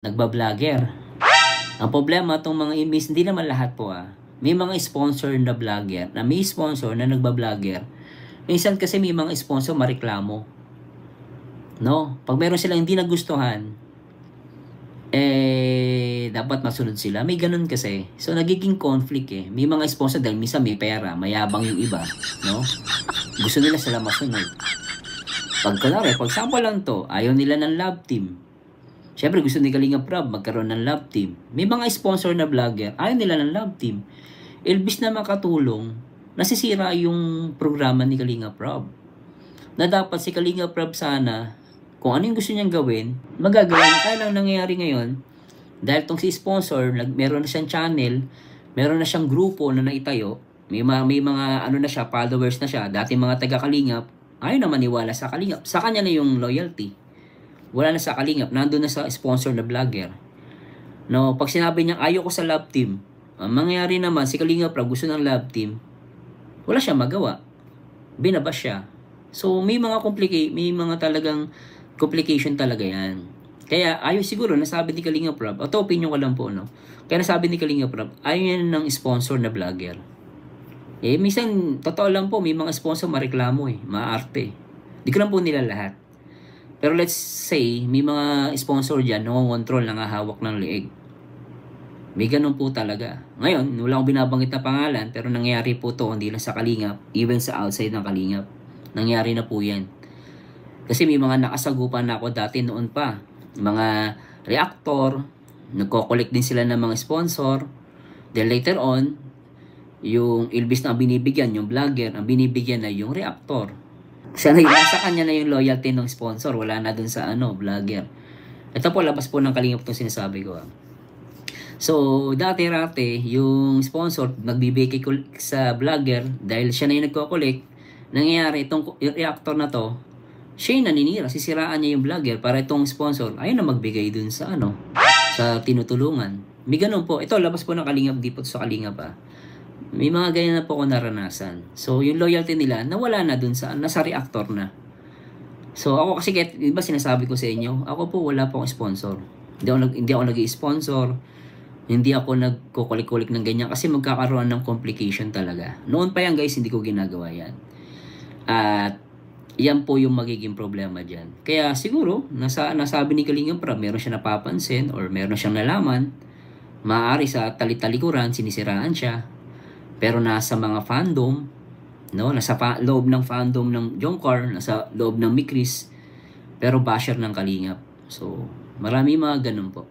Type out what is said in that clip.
nagba-vlogger. Ang problema itong mga imis, hindi naman lahat po may mga sponsor na vlogger, na may sponsor na nagba-vlogger. Minsan kasi may mga sponsor mareklamo. No? Pag meron silang hindi nagustuhan, dapat masunod sila. May ganun kasi. So, nagiging conflict May mga sponsor dahil minsan may pera, mayabang yung iba. No? Gusto nila sila masunod. Pag sample lang to, ayaw nila ng love team. Siyempre, gusto ni Kalinga Prab magkaroon ng love team. May mga sponsor na vlogger, ayaw nila ng love team. Ilbis na makatulong, nasisira yung programa ni Kalinga Prab. Na dapat si Kalinga Prab sana, kung ano yung gusto niyang gawin, magagawa niya. Kaya lang nangyayari ngayon, dahil tong si sponsor, meron na siyang channel, meron na siyang grupo na naitayo, may mga ano na siya, followers na siya, dati mga taga-Kalingap, ayaw na maniwala sa Kalingap. Sa kanya na yung loyalty. Wala na sa Kalingap, nandun na sa sponsor na vlogger. No, pag sinabi niya ayaw ko sa love team, ang mangyayari naman si Kalingap gusto ng love team, wala siya magawa. Binabas siya. So may mga talagang complication talaga yan. Kaya ayaw siguro nasabi ni Kalingap Prab, ito opinion ko lang po, no. Kaya nasabi ni Kalingap Prab, ayaw yan ng sponsor na vlogger. Minsan totoo lang po, may mga sponsor mareklamo maarte. Di ko lang po nila lahat. Pero let's say, may mga sponsor dyan, nangongontrol, nangahawak ng leeg. May ganun po talaga. Ngayon, wala akong binabanggit na pangalan, pero nangyari po to hindi lang sa Kalingap, even sa outside ng Kalingap. Nangyari na po yan. Kasi may mga nakasagupan na ako dati noon pa. Mga reactor, nagko-collect din sila ng mga sponsor. Then later on, yung ilbis na binibigyan, yung vlogger, ang binibigyan na yung reactor. Siya na nasa kanya na yung loyalty ng sponsor, wala na dun sa vlogger. Ito po, labas po ng Kalingap itong sinasabi ko. So, dati-rate, yung sponsor, nagbibigay sa vlogger, dahil siya na yung nagko-collect, nangyayari, itong reactor na to, siya yung naninira, sisiraan niya yung vlogger para itong sponsor, ayun na magbigay dun sa sa tinutulungan. May ganun po. Ito, labas po ng Kalingap, di po sa Kalingap May mga ganyan na po ako naranasan. So, yung loyalty nila, nawala na dun sa, nasa reactor na. So, ako kasi, diba sinasabi ko sa inyo, ako po wala po akong sponsor. Hindi ako nag-i-sponsor. Hindi ako nagkukulik-kulik ng ganyan kasi magkakaroon ng complication talaga. Noon pa yan guys, hindi ko ginagawa yan. At, yan po yung magiging problema dyan. Kaya siguro, nasabi ni Kalinga Prab, meron siya napapansin or meron siyang nalaman, maaari sa tali-talikuran, sinisiraan siya. Pero nasa mga fandom, no, nasa loob ng fandom ng Jongkar, nasa loob ng Mikris, pero basher ng Kalingap. So, marami mga ganun po.